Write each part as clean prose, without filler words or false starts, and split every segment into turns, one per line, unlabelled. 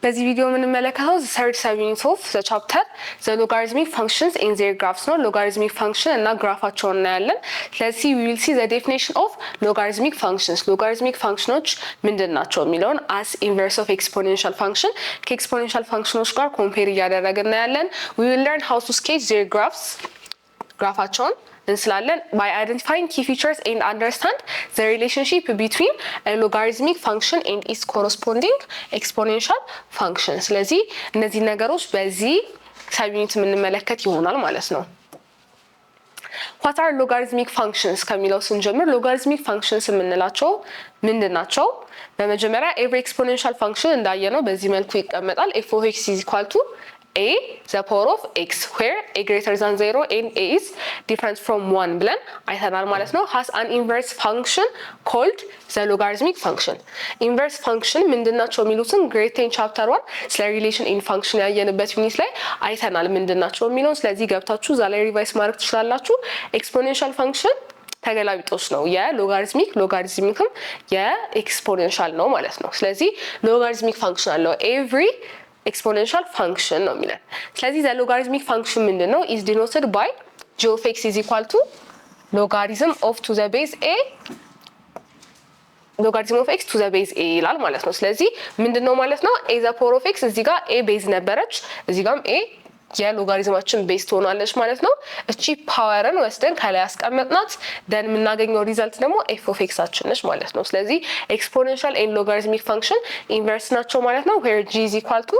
በዚህ ቪዲዮ የምንመለከተው the third subunit of the chapter the logarithmic functions in their graphs ነው። logarithmic function እና ግራፋቸውን እናያለን። ስለዚህ we will see the definition of logarithmic functions logarithmic functions ምንድን ናቸው የሚለውን as inverse of exponential function ከኤክስፖኔንሻል ፋንክሽኖች ጋር ኮምፔር እያደረግን እናያለን። we will learn how to sketch their graphs ግራፋቸውን እንስላለን by identifying key features and understand the relationship between a logarithmic function and its corresponding exponential function ስለዚህ እነዚህ ነገሮች በዚህ ሳብዩኒት የምንመለከት ይሆናል ማለት ነው። what are logarithmic functions ከሚለው ስንጀምር logarithmic functions የምንላቸው ምንድን ናቸው? በመጀመሪያ every exponential function እንዳየነው በዚህ መልኩ ይቀመጣል f of x is equal to a the power of x where a greater than 0 and a is different from 1 ብለን አይተናል ማለት ነው። has an inverse function called the logarithmic function inverse function ምንድናቸው የሚሉትን grade 10 chapter 1 ስለ relation in function ያየንበት ዩኒት ላይ አይተናል ምንድናቸው የሚለውን። ስለዚህ ገብታችሁ እዛ ላይ ሪቫይስ ማድረግ ትችላላችሁ። exponential function ተገላቢጦሽ ነው። ሎጋሪዝሚክም የኤክስፖኔንሻል ነው ማለት ነው። ስለዚህ ሎጋሪዝሚክ ፋንክሽን አለው every exponential function ነው የሚለን። ስለዚህ the logarithmic function ምንድነው? is denoted by g of x is equal to logarithm of to the base a logarithm of x to the base a ይላል ማለት ነው። ስለዚህ ምንድነው ማለት ነው? a the power of x እዚህ ጋር a ቤዝ ነበረች፣ እዚህ ጋርም a የሎጋሪዝማችን ቤዝ ትሆናለች ማለት ነው። እቺ ፓወርን ወስደን ከላይ ያስቀመጥናት ደን የምናገኘው ሪዛልት ደግሞ f of x አችን ነች ማለት ነው። ስለዚህ ኤክስፖኔንሻል ኤንድ ሎጋሪዝሚክ ፋንክሽን ኢንቨርስ ናቸው ማለት ነው። where g is equal to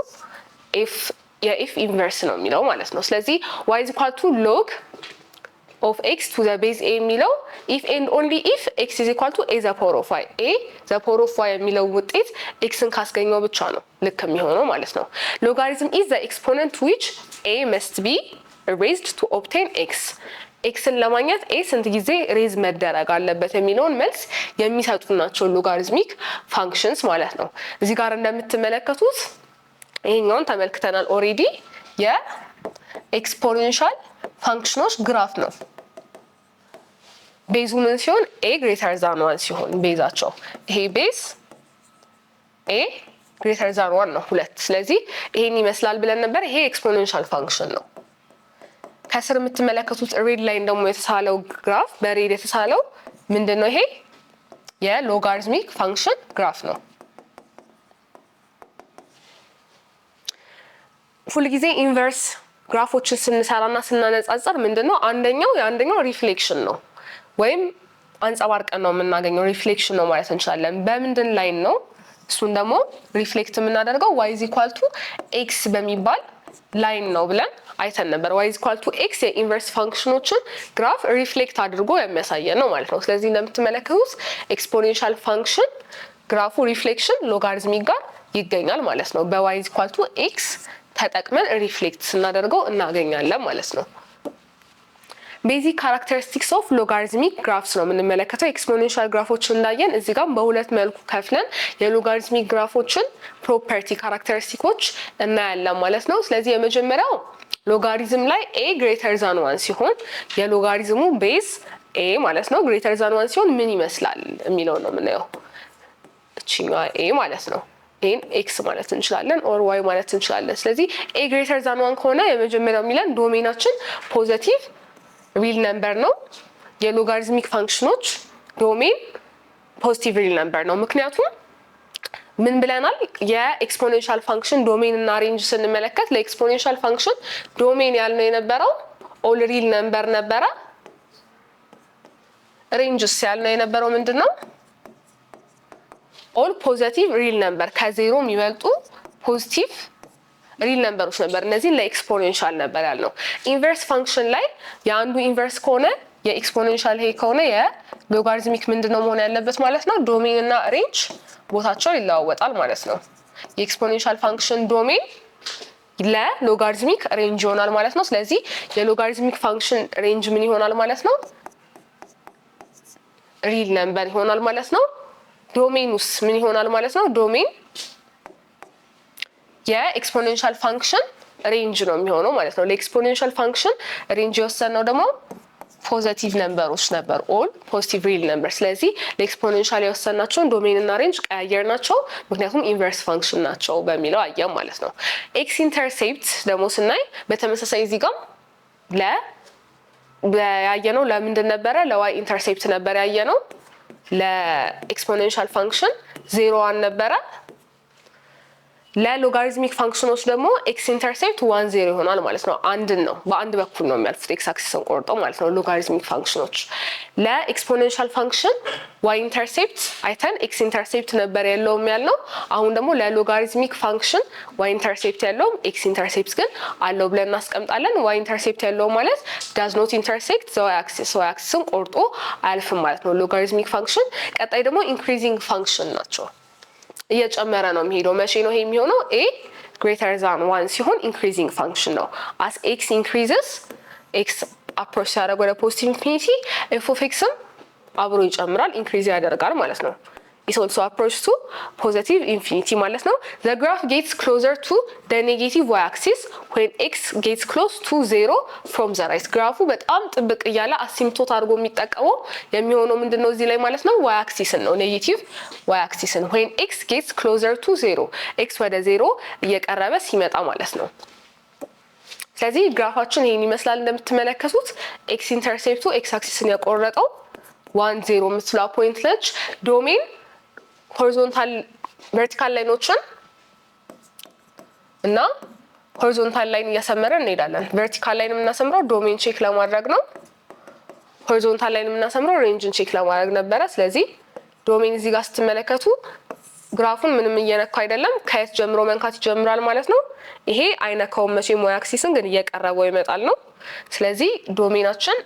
f የf ኢንቨርስ ነው የሚለው ማለት ነው። ስለዚህ y is equal to log of x to the base a የሚለው if and only if x is equal to a the power of y a the power of y የሚለው ውጤት xን ካስገኘው ብቻ ነው ልክ የሚሆነው ማለት ነው። logarithm is the exponent which a must be raised to obtain x xን ለማግኘት a ስንት ጊዜ ሬዝ መደረግ አለበት የሚለውን መልስ የሚሰጡ ናቸው logarithmic functions ማለት ነው። እዚህ ጋር እንደምትመለከቱት ይሄኛውን ተመልክተናል ኦሬዲ የኤክስፖኔንሻል ፋንክሽኖች ግራፍ ነው። ቤዙ ምን ሲሆን a greater than 1 ሲሆን ቤዛቸው ይሄ ቤዝ a greater than 1 ነው ሁለት። ስለዚህ ይሄን ይመስላል ብለን ነበር። ይሄ ኤክስፖኔንሻል ፋንክሽን ነው። ከስር የምትመለከቱት ሬድ ላይን ደግሞ የተሳለው ግራፍ በሬድ የተሳለው ምንድነው? ይሄ የሎጋሪዝሚክ ፋንክሽን ግራፍ ነው። ሁል ጊዜ ኢንቨርስ ግራፎችን ስንሰራና ስናነጻጽር ምንድነው አንደኛው ሪፍሌክሽን ነው ወይም አንጸባርቀን ነው የምናገኘው ሪፍሌክሽን ነው ማለት እንችላለን። በምንድን ላይ ነው? እሱን ደግሞ ሪፍሌክት የምናደርገው y is equal to x በሚባል ላይን ነው ብለን አይተን ነበር። y is equal to x የኢንቨርስ ፋንክሽኖችን ግራፍ ሪፍሌክት አድርጎ የሚያሳየን ነው ማለት ነው። ስለዚህ እንደምትመለከቱት ኤክስፖኔንሻል ፋንክሽን ግራፉ ሪፍሌክሽን ሎጋሪዝሚክ ጋር ይገኛል ማለት ነው። በy is equal to x ተጠቅመን ሪፍሌክት ስናደርገው እናገኛለን ማለት ነው። ቤዚክ ካራክተሪስቲክስ ኦፍ ሎጋሪዝሚክ ግራፍስ ነው የምንመለከተው። ኤክስፖኔንሻል ግራፎችን እንዳየን እዚህ ጋር በሁለት መልኩ ከፍለን የሎጋሪዝሚክ ግራፎችን ፕሮፐርቲ ካራክተሪስቲኮች እናያለን ማለት ነው። ስለዚህ የመጀመሪያው ሎጋሪዝም ላይ a greater than 1 ሲሆን የሎጋሪዝሙ ቤዝ a ማለት ነው greater than 1 ሲሆን ምን ይመስላል የሚለው ነው የምናየው። እቺኛዋ a ማለት ነው። ይሄን x ማለት እንችላለን ኦር y ማለት እንችላለን። ስለዚህ a greater than 1 ከሆነ የመጀመሪያው የሚለን ዶሜናችን ፖዚቲቭ ሪል ነምበር ነው። የሎጋሪዝሚክ ፋንክሽኖች ዶሜን ፖዚቲቭ ሪል ነምበር ነው። ምክንያቱም ምን ብለናል? የኤክስፖኔንሻል ፋንክሽን ዶሜን እና ሬንጅ ስንመለከት ለኤክስፖኔንሻል ፋንክሽን ዶሜን ያልነው የነበረው ኦል ሪል ነምበር ነበረ። ሬንጅስ ያልነው የነበረው ምንድነው? ኦል ፖዚቲቭ ሪል ነምበር ከዜሮ የሚበልጡ ፖዚቲቭ ሪል ነምበሮች ነበር። እነዚህ ለኤክስፖኔንሻል ነበር ያልነው። ኢንቨርስ ፋንክሽን ላይ የአንዱ ኢንቨርስ ከሆነ የኤክስፖኔንሻል ይሄ ከሆነ የሎጋሪዝሚክ ምንድነው መሆን ያለበት ማለት ነው? ዶሜን እና ሬንጅ ቦታቸው ይለዋወጣል ማለት ነው። የኤክስፖኔንሻል ፋንክሽን ዶሜን ለሎጋሪዝሚክ ሬንጅ ይሆናል ማለት ነው። ስለዚህ የሎጋሪዝሚክ ፋንክሽን ሬንጅ ምን ይሆናል ማለት ነው? ሪል ነምበር ይሆናል ማለት ነው። ዶሜኑስ ምን ይሆናል ማለት ነው? ዶሜን የኤክስፖኔንሻል ፋንክሽን ሬንጅ ነው የሚሆነው ማለት ነው። ለኤክስፖኔንሻል ፋንክሽን ሬንጅ የወሰነው ደግሞ ፖዚቲቭ ነምበሮች ነበር ኦል ፖዚቲቭ ሪል ነምበር ስለዚህ ለኤክስፖኔንሻል የወሰናቸውን ዶሜን እና ሬንጅ ቀያየርናቸው ምክንያቱም ኢንቨርስ ፋንክሽን ናቸው በሚለው አየን ማለት ነው ኤክስ ኢንተርሴፕት ደግሞ ስናይ በተመሳሳይ እዚህ ጋር ያየነው ለምንድን ነበረ ለዋይ ኢንተርሴፕት ነበር ያየነው ለኤክስፖኔንሻል ፋንክሽን 0 ነበረ ለሎጋሪዝሚክ ፋንክሽኖች ደግሞ ኤክስ ኢንተርሴፕት 1 0 ይሆናል ማለት ነው አንድን ነው በአንድ በኩል ነው የሚያልፉት ኤክስ አክሲስን ቆርጠው ማለት ነው ሎጋሪዝሚክ ፋንክሽኖች ለኤክስፖኔንሻል ፋንክሽን ዋይ ኢንተርሴፕት አይተን ኤክስ ኢንተርሴፕት ነበር ያለውም ያልነው አሁን ደግሞ ለሎጋሪዝሚክ ፋንክሽን ዋይ ኢንተርሴፕት ያለውም ኤክስ ኢንተርሴፕት ግን አለው ብለን እናስቀምጣለን ዋይ ኢንተርሴፕት ያለው ማለት ዳዝ ኖት ኢንተርሴክት ዘ ዋይ አክሲስን ቆርጦ አያልፍም ማለት ነው ሎጋሪዝሚክ ፋንክሽን ቀጣይ ደግሞ ኢንክሪዚንግ ፋንክሽን ናቸው እየጨመረ ነው የሚሄደው መቼ ነው ይሄ የሚሆነው a greater than 1 ሲሆን ኢንክሪዚንግ ፋንክሽን ነው as x increases x approach ያደርግ ወደ ፖዚቲቭ ኢንፊኒቲ f of x አብሮ ይጨምራል ኢንክሪዝ ያደርጋል ማለት ነው is also approach to positive infinity ማለት ነው the graph gets closer to the negative y axis when x gets close to 0 from the right ግራፉ በጣም ጥብቅ እያለ አሲምፕቶት አድርጎ የሚጠቀመው የሚሆነው ምንድነው እዚህ ላይ ማለት ነው y axis ነው ኔጌቲቭ y axis when x gets closer to 0 x ወደ 0 እየቀረበ ሲመጣ ማለት ነው ስለዚህ ግራፋችን ይሄን ይመስላል እንደምትመለከቱት x ኢንተርሴፕቱ x አክሲስን ያቆረጠው 1 0 ምትላ ፖይንት ነች ዶሜን ሆሪዞንታል ቨርቲካል ላይኖችን እና ሆሪዞንታል ላይን እያሰመረን እንሄዳለን ቨርቲካል ላይን የምናሰምረው ዶሜን ቼክ ለማድረግ ነው ሆሪዞንታል ላይን የምናሰምረው ሬንጅን ቼክ ለማድረግ ነበረ ስለዚህ ዶሜን እዚህ ጋር ስትመለከቱ ግራፉን ምንም እየነካ አይደለም ከየት ጀምሮ መንካት ይጀምራል ማለት ነው ይሄ አይነካው መቼም ዋይ አክሲስን ግን እየቀረበው ይመጣል ነው ስለዚህ ዶሜናችን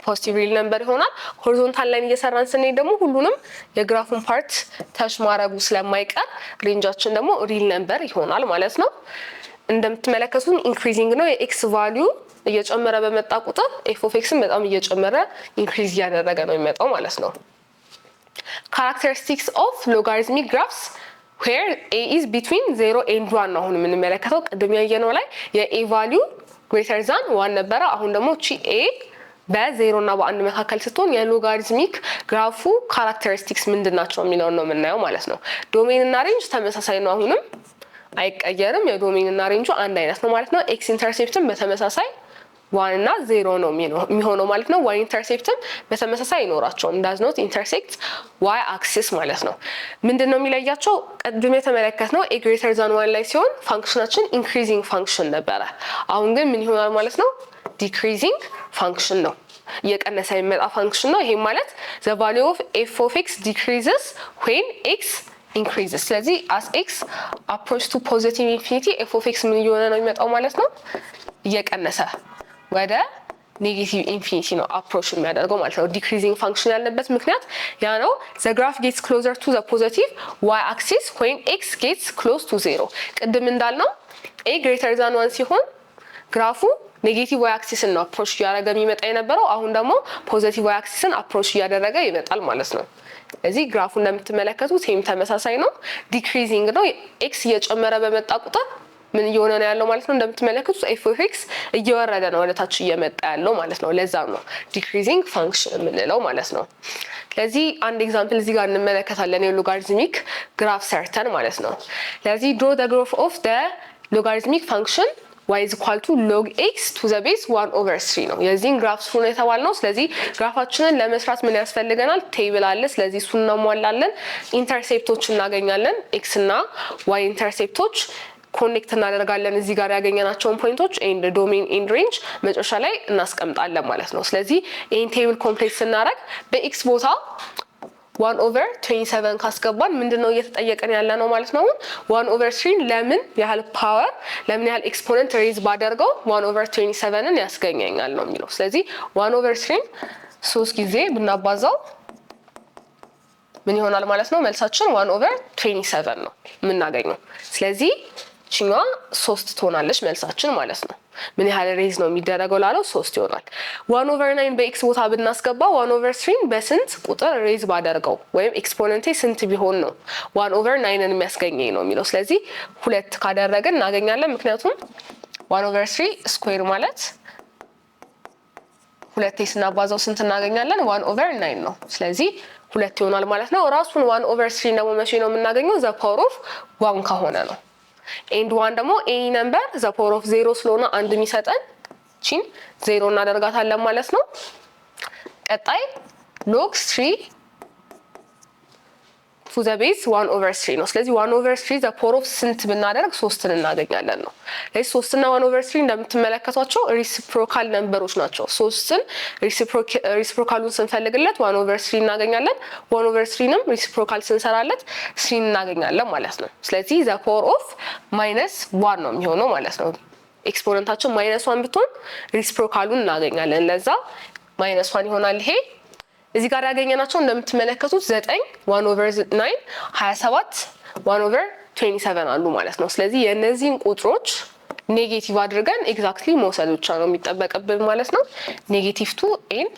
ፖዚቲቭ ሪል ነምበር ይሆናል ሆሪዞንታል ላይን እየሰራን ስንሄድ ደግሞ ሁሉንም የግራፉን ፓርት ታች ማድረጉ ስለማይቀር ሬንጃችን ደግሞ ሪል ነምበር ይሆናል ማለት ነው እንደምትመለከቱን ኢንክሪዚንግ ነው የኤክስ ቫልዩ እየጨመረ በመጣ ቁጥር ኤፍ ኦፍ ኤክስን በጣም እየጨመረ ኢንክሪዝ ያደረገ ነው የሚመጣው ማለት ነው characteristics of logarithmic graphs where a is between 0 and 1 ነው አሁን የምንመለከተው ቅድም ያየነው ላይ የa value greater than 1 ነበረ አሁን ደግሞ ቺ a በ0 እና በ1 መካከል ስትሆን የሎጋሪዝሚክ ግራፉ ካራክተሪስቲክስ ምንድናቸው የሚለው ነው የምናየው ማለት ነው ዶሜን እና ሬንጅ ተመሳሳይ ነው አሁንም አይቀየርም የዶሜን እና ሬንጁ አንድ አይነት ነው ማለት ነው ኤክስ ኢንተርሴፕትም በተመሳሳይ 1 እና 0 ነው የሚሆነው ማለት ነው y ኢንተርሴፕትም በተመሳሳይ ይኖራቸውም does not intersect y axis ማለት ነው ምንድነው የሚለያቸው ቀድሜ የተመለከትነው a greater than 1 ላይ ሲሆን ፋንክሽናችን increasing function ነበረ አሁን ግን ምን ይሆናል ማለት ነው decreasing function ነው እየቀነሰ የሚመጣ ፋንክሽን ነው ይሄ ማለት the value of f of x decreases when x increases ስለዚህ as x approach to positive infinity f of x ምን እየሆነ ነው የሚመጣው ማለት ነው እየቀነሰ ወደ ኔጌቲቭ ኢንፊኒቲ ነው አፕሮች የሚያደርገው ማለት ነው ዲክሪዚንግ ፋንክሽን ያለበት ምክንያት ያ ነው the graph gets closer to the positive y axis when x gets close to 0 ቅድም እንዳልነው a greater than 1 ሲሆን ግራፉ ኔጌቲቭ y አክሲስን ነው አፕሮች ያደረገ የሚመጣ የነበረው አሁን ደግሞ ፖዚቲቭ y አክሲስን አፕሮች ያደረገ ይመጣል ማለት ነው ስለዚህ ግራፉ እንደምትመለከቱት ይሄም ተመሳሳይ ነው ዲክሪዚንግ ነው x እየጨመረ በመጣ ቁጥር ምን እየሆነ ነው ያለው ማለት ነው እንደምትመለከቱት f of x እየወረደ ነው ወደ ታች እየመጣ ያለው ማለት ነው ለዛም ነው ዲክሪዚንግ ፋንክሽን የምንለው ማለት ነው ስለዚህ አንድ ኤግዛምፕል እዚህ ጋር እንመለከታለን የሎጋሪዝሚክ ግራፍ ሰርተን ማለት ነው ስለዚህ draw the graph of the logarithmic function y is equal to log x to the base 1 over 3 ነው የዚህን ግራፍ ሱን የተባልነው ስለዚህ ግራፋችንን ለመስራት ምን ያስፈልገናል ቴብል አለ ስለዚህ እሱን እናሟላለን ኢንተርሴፕቶች እናገኛለን x እና y ኢንተርሴፕቶች ኮኔክት እናደርጋለን እዚህ ጋር ያገኘናቸውን ፖይንቶች ኤንድ ዶሜን ኤንድ ሬንጅ መጨረሻ ላይ እናስቀምጣለን ማለት ነው ስለዚህ ይሄን ቴብል ኮምፕሌት ስናደርግ በx ቦታ 1 over 27 ካስገባን ምንድነው እየተጠየቀን ያለ ነው ማለት ነው 1 over 3 ለምን ያህል ፓወር ለምን ያህል ኤክስፖነንት ሬዝ ባደርገው 1 over 27ን ያስገኘኛል ነው የሚለው ስለዚህ 1 over 3 3 ጊዜ ብናባዛው ምን ይሆናል ማለት ነው መልሳችን 1 over 27 ነው የምናገኘው ስለዚህ ቺኛ 3 ትሆናለች መልሳችን ማለት ነው ምን ያህል ሬዝ ነው የሚደረገው ላለው 3 ይሆናል 1 over 9 በኤክስ ቦታ ብናስገባ 1 over 3 በስንት ቁጥር ሬዝ ባደርገው ወይም ኤክስፖነንቴ ስንት ቢሆን ነው 1 over 9ን የሚያስገኘኝ ነው የሚለው ስለዚህ 2 ካደረግን እናገኛለን ምክንያቱም 1 over 3 ስኩዌር ማለት ሁለቴ ስናባዛው ስንት እናገኛለን? 1/9 ነው። ስለዚህ 2 ይሆናል ማለት ነው። ራሱን 1/3 ደግሞ መቼ ነው የምናገኘው? ዘ ፓወር ኦፍ 1 ከሆነ ነው። ኤንድ 1 ደግሞ ኤኒ ነምበር ዘ ፓወር ኦፍ 0 ስለሆነ አንድ የሚሰጠን ቺን 0 እናደርጋታለን ማለት ነው። ቀጣይ log 3 to the base 1/3 ነው። ስለዚህ 1/3 ዘ ፓወር ኦፍ ስንት ብናደርግ 3ን እናገኛለን ነው። ስለዚህ 3 እና 1/3 እንደምትመለከቷቸው ሪሲፕሮካል ነምበሮች ናቸው። 3ን ሪሲፕሮካሉን ስንፈልግለት 1/3 እናገኛለን። 1/3ንም ሪሲፕሮካል ስንሰራለት 3 እናገኛለን ማለት ነው። ስለዚህ ዘ ፓወር ኦፍ -1 ነው የሚሆነው ማለት ነው። ኤክስፖነንታችን -1 ብትሆን ሪሲፕሮካሉን እናገኛለን። ለዛ -1 ይሆናል ይሄ። እዚህ ጋር ያገኘናቸው እንደምትመለከቱት 9 1/9 27 1/27 አሉ ማለት ነው። ስለዚህ የእነዚህን ቁጥሮች ኔጌቲቭ አድርገን ኤግዛክትሊ መውሰድ ብቻ ነው የሚጠበቅብን ማለት ነው። -2 ኤንድ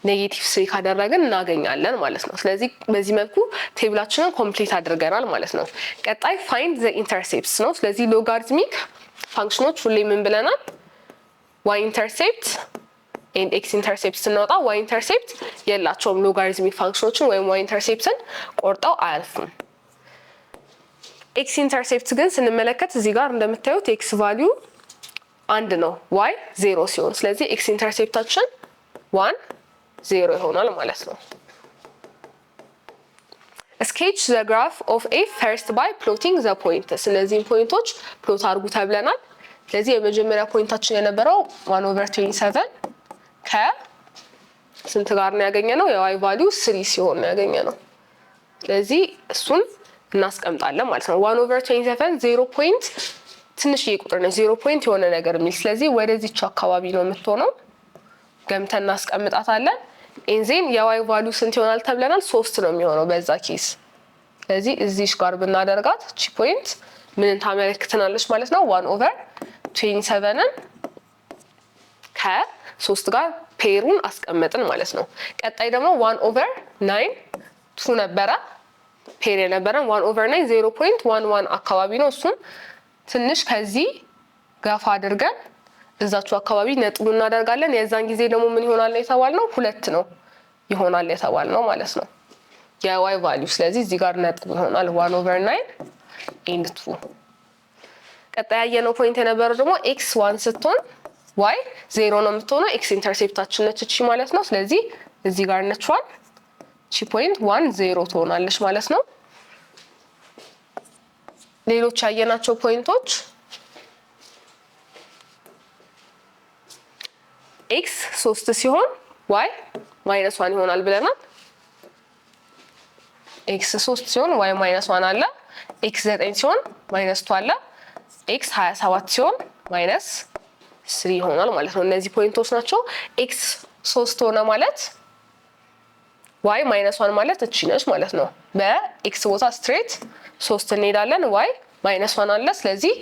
-3 ካደረግን እናገኛለን ማለት ነው። ስለዚህ በዚህ መልኩ ቴብላችንን ኮምፕሊት አድርገናል ማለት ነው። ቀጣይ ፋይንድ ዘ ኢንተርሴፕትስ ነው። ስለዚህ ሎጋሪትሚክ ፋንክሽኖች ሁሌ ምን ብለናል? ዋይ ኢንተርሴፕት ኤንድ ኤክስ ኢንተርሴፕት ስናወጣ ዋይ ኢንተርሴፕት የላቸውም። ሎጋሪትሚክ ፋንክሽኖችን ወይም ዋይ ኢንተርሴፕትን ቆርጠው አያልፉም። ኤክስ ኢንተርሴፕት ግን ስንመለከት እዚህ ጋር እንደምታዩት ኤክስ ቫልዩ 1 ነው፣ ዋይ 0 ሲሆን ስለዚህ ኤክስ ኢንተርሴፕታችን 1 0 ይሆናል ማለት ነው። ስኬች ዘ ግራፍ ኦፍ ኤፍ ፈርስት ባይ ፕሎቲንግ ዘ ፖይንትስ። እነዚህን ፖይንቶች ፕሎት አድርጉ ተብለናል። ስለዚህ የመጀመሪያ ፖይንታችን የነበረው 1/27 ከስንት ጋር ነው ያገኘነው? የዋይ ቫልዩ 3 ሲሆን ነው ያገኘነው። ስለዚህ እሱን እናስቀምጣለን ማለት ነው። 1/27 0 ፖይንት ትንሽዬ ቁጥር ነው፣ 0 ፖይንት የሆነ ነገር የሚል ስለዚህ ወደዚች አካባቢ ነው የምትሆነው። ገምተን እናስቀምጣታለን። ኢንዜን የዋይ ቫልዩ ስንት ይሆናል ተብለናል? 3 ነው የሚሆነው በዛ ኬስ። ስለዚህ እዚሽ ጋር ብናደርጋት እቺ ፖይንት ምንን ታመለክተናለች ማለት ነው? 1/27ን ከ3 ጋር ፔሩን አስቀመጥን ማለት ነው። ቀጣይ ደግሞ 1/9 2 ነበረ ፔር የነበረን 1/9 0.11 አካባቢ ነው። እሱን ትንሽ ከዚህ ገፋ አድርገን እዛችሁ አካባቢ ነጥብ እናደርጋለን። የዛን ጊዜ ደግሞ ምን ይሆናል የተባልነው? 2 ነው ይሆናል የተባልነው ማለት ነው የዋይ ቫልዩ። ስለዚህ እዚህ ጋር ነጥብ ይሆናል 1/9 ኤንድ 2። ቀጣይ ያየነው ፖይንት የነበረው ደግሞ ኤክስ 1 ስትሆን ዋይ 0 ነው የምትሆነው። ኤክስ ኢንተርሴፕታችን ነች እቺ ማለት ነው። ስለዚህ እዚህ ጋር ነችዋል እቺ ፖይንት 1 0 ትሆናለች ማለት ነው። ሌሎች ያየናቸው ፖይንቶች ኤክስ 3 ሲሆን ዋይ -1 ይሆናል ብለናል። ኤክስ 3 ሲሆን ዋይ -1 አለ። ኤክስ 9 ሲሆን -2 አለ። ኤክስ 27 ሲሆን -3 ይሆናል ማለት ነው። እነዚህ ፖይንቶች ናቸው። ኤክስ 3 ሆነ ማለት ዋይ -1 ማለት እቺ ነች ማለት ነው። በኤክስ ቦታ ስትሬት 3 እንሄዳለን። ዋይ -1 አለ። ስለዚህ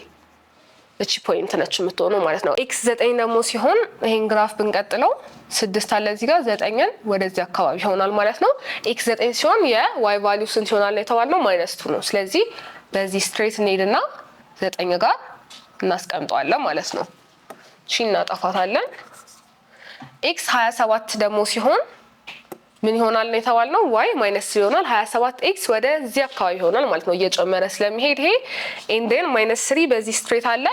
እቺ ፖይንት ነች የምትሆነው ማለት ነው። ኤክስ 9 ደግሞ ሲሆን ይሄን ግራፍ ብንቀጥለው 6 አለ እዚህ ጋር 9ን ወደዚህ አካባቢ ይሆናል ማለት ነው። ኤክስ 9 ሲሆን የዋይ ቫልዩ ስንት ይሆናል የተባልነው? -2 ነው። ስለዚህ በዚህ ስትሬት እንሄድና 9 ጋር እናስቀምጠዋለን ማለት ነው። እቺ እናጠፋታለን። ኤክስ 27 ደግሞ ሲሆን ምን ይሆናል ነው የተባልነው? ዋይ -3 ይሆናል። 27 ኤክስ ወደዚህ አካባቢ ይሆናል ማለት ነው እየጨመረ ስለሚሄድ ይሄ ኤንዴን -3 በዚህ ስትሬት አለ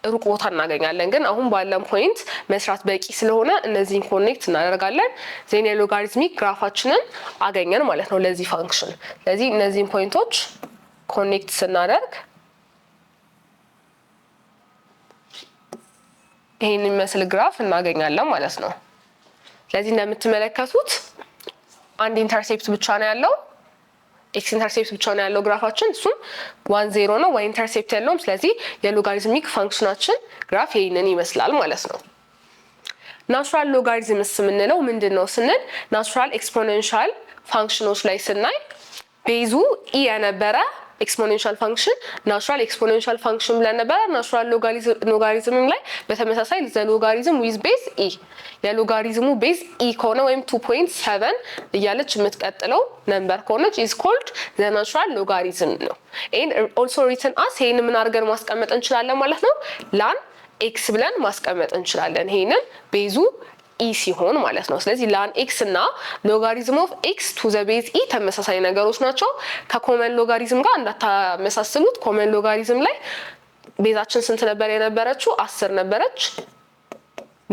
ሩቅ ቦታ እናገኛለን። ግን አሁን ባለን ፖይንት መስራት በቂ ስለሆነ እነዚህን ኮኔክት እናደርጋለን። ዜን የሎጋሪትሚክ ግራፋችንን አገኘን ማለት ነው ለዚህ ፋንክሽን። ስለዚህ እነዚህን ፖይንቶች ኮኔክት ስናደርግ ይሄን የሚመስል ግራፍ እናገኛለን ማለት ነው። ስለዚህ እንደምትመለከቱት አንድ ኢንተርሴፕት ብቻ ነው ያለው፣ ኤክስ ኢንተርሴፕት ብቻ ነው ያለው ግራፋችን። እሱም 1 0 ነው፣ ዋይ ኢንተርሴፕት የለውም። ስለዚህ የሎጋሪትሚክ ፋንክሽናችን ግራፍ ይሄንን ይመስላል ማለት ነው። ናቹራል ሎጋሪዝምስ የምንለው ምንድን ነው ስንል ናቹራል ኤክስፖኔንሻል ፋንክሽኖች ላይ ስናይ ቤዙ ኢ የነበረ ኤክስፖኔንሻል ፋንክሽን ናቹራል ኤክስፖኔንሻል ፋንክሽን ብለን ነበረ። ናቹራል ሎጋሪዝምም ላይ በተመሳሳይ ዘ ሎጋሪዝም ዊዝ ቤዝ ኢ የሎጋሪዝሙ ቤዝ ኢ ከሆነ ወይም 2.7 እያለች የምትቀጥለው ነምበር ከሆነች ኢዝ ኮልድ ዘ ናቹራል ሎጋሪዝም ነው። ኤንድ ኦልሶ ሪትን አስ ይሄን ምን አድርገን ማስቀመጥ እንችላለን ማለት ነው? ላን ኤክስ ብለን ማስቀመጥ እንችላለን። ይሄንን ቤዙ ኢ ሲሆን ማለት ነው። ስለዚህ ላን ኤክስ እና ሎጋሪዝም ኦፍ ኤክስ ቱ ዘ ቤዝ ኢ ተመሳሳይ ነገሮች ናቸው። ከኮመን ሎጋሪዝም ጋር እንዳታመሳስሉት። ኮመን ሎጋሪዝም ላይ ቤዛችን ስንት ነበር የነበረችው? 10 ነበረች።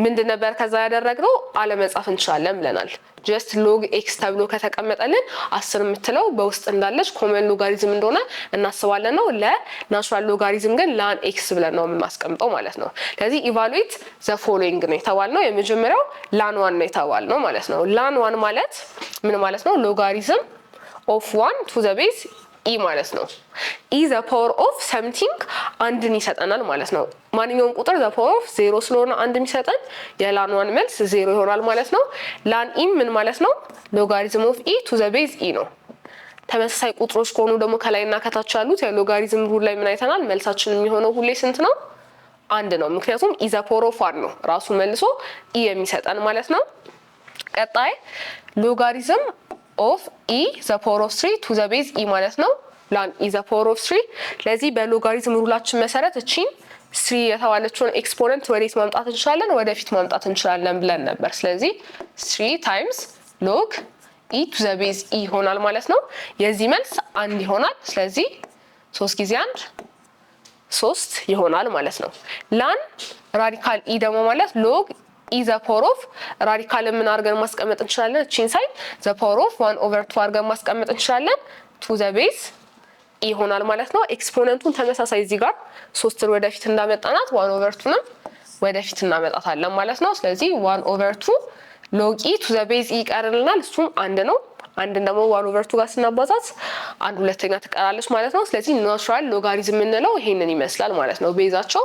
ምንድን ነበር ከዛ ያደረግነው? አለመጻፍ እንችላለን ብለናል። ጀስት ሎግ ኤክስ ተብሎ ከተቀመጠልን 10 የምትለው በውስጥ እንዳለች ኮመን ሎጋሪዝም እንደሆነ እናስባለን ነው። ለናቹራል ሎጋሪዝም ግን ላን ኤክስ ብለን ነው የምናስቀምጠው ማለት ነው። ስለዚህ ኢቫሉዌት ዘ ፎሎዊንግ ነው የተባልነው። የመጀመሪያው ላን ዋን ነው የተባልነው ማለት ነው። ላን ዋን ማለት ምን ማለት ነው? ሎጋሪዝም ኦፍ 1 ቱ ዘ ቤዝ ኢ ማለት ነው። ኢ ዘ ፓወር ኦፍ ሰምቲንግ አንድን ይሰጠናል ማለት ነው። ማንኛውም ቁጥር ዘ ፓወር ኦፍ 0 ስለሆነ አንድ የሚሰጠን የላን ዋን መልስ 0 ይሆናል ማለት ነው። ላን ኢ ምን ማለት ነው? ሎጋሪዝም ኦፍ ኢ ቱ ዘ ቤዝ ኢ ነው። ተመሳሳይ ቁጥሮች ከሆኑ ደግሞ ከላይና ከታች ያሉት የሎጋሪዝም ሩል ላይ ምን አይተናል? መልሳችን የሚሆነው ሁሌ ስንት ነው? አንድ ነው። ምክንያቱም ኢ ዘ ፓወር ኦፍ 1 ነው ራሱ መልሶ ኢ የሚሰጠን ማለት ነው። ቀጣይ ሎጋሪዝም ኦፍ ኢ ዘ ፓወር ኦፍ 3 ቱ ዘ ቤዝ ኢ ማለት ነው። ላን ኢ ዘ ፓወር ኦፍ 3። ለዚህ በሎጋሪዝም ሩላችን መሰረት እቺን 3 የተባለችውን ኤክስፖነንት ወዴት ማምጣት እንችላለን? ወደፊት ማምጣት እንችላለን ብለን ነበር። ስለዚህ 3 ታይምስ ሎግ ኢ ቱ ዘ ቤዝ ኢ ይሆናል ማለት ነው። የዚህ መልስ 1 ይሆናል። ስለዚህ 3 ጊዜ 1 3 ይሆናል ማለት ነው። ላን ራዲካል ኢ ደግሞ ማለት ሎግ ኢ ዘ ፓወር ኦፍ ራዲካል ምን አድርገን ማስቀመጥ እንችላለን? እቺን ሳይድ ዘ ፓወር ኦፍ 1/2 አድርገን ማስቀመጥ እንችላለን። ቱ ዘ ቤዝ ኢ ይሆናል ማለት ነው። ኤክስፖነንቱን ተመሳሳይ እዚህ ጋር 3ን ወደፊት እንዳመጣናት 1/2ንም ወደፊት እናመጣታለን ማለት ነው። ስለዚህ 1/2 ሎግ ኢ ቱ ዘ ቤዝ ኢ ይቀርልናል። እሱም 1 ነው። አንድን ደግሞ 1/2 ጋር ስናባዛት 1/2 ትቀራለች ማለት ነው። ስለዚህ ናቹራል ሎጋሪዝም የምንለው ይሄንን ይመስላል ማለት ነው። ቤዛቸው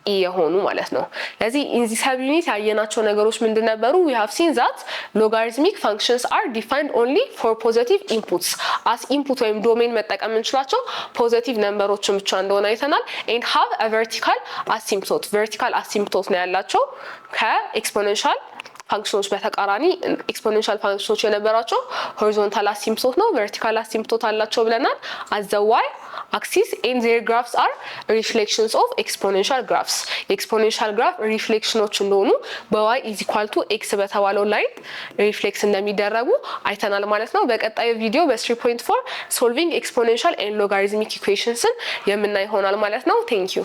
ኢ የሆኑ ማለት ነው። ለዚህ ኢን ዚስ ሰብ ዩኒት ያየናቸው ነገሮች ምንድን ነበሩ? we have seen that logarithmic functions are defined only for positive inputs as input ወይም ዶሜን መጠቀም እንችላቸው ፖዚቲቭ ነምበሮችን ብቻ እንደሆነ አይተናል። and have a vertical asymptote ነው ያላቸው ከኤክስፖኔንሻል ፋንክሽኖች በተቃራኒ ኤክስፖኔንሻል ፋንክሽኖች የነበራቸው ሆሪዞንታል አሲምፕቶት ነው፣ ቨርቲካል አሲምፕቶት አላቸው ብለናል። as the y axis and their graphs are reflections of exponential graphs የኤክስፖኔንሻል ግራፍ ሪፍሌክሽኖች እንደሆኑ በy is equal to x በተባለው ላይን ሪፍሌክስ እንደሚደረጉ አይተናል ማለት ነው። በቀጣዩ ቪዲዮ በ3.4 solving exponential and logarithmic equations የምናይ ይሆናል ማለት ነው። ቴንክ ዩ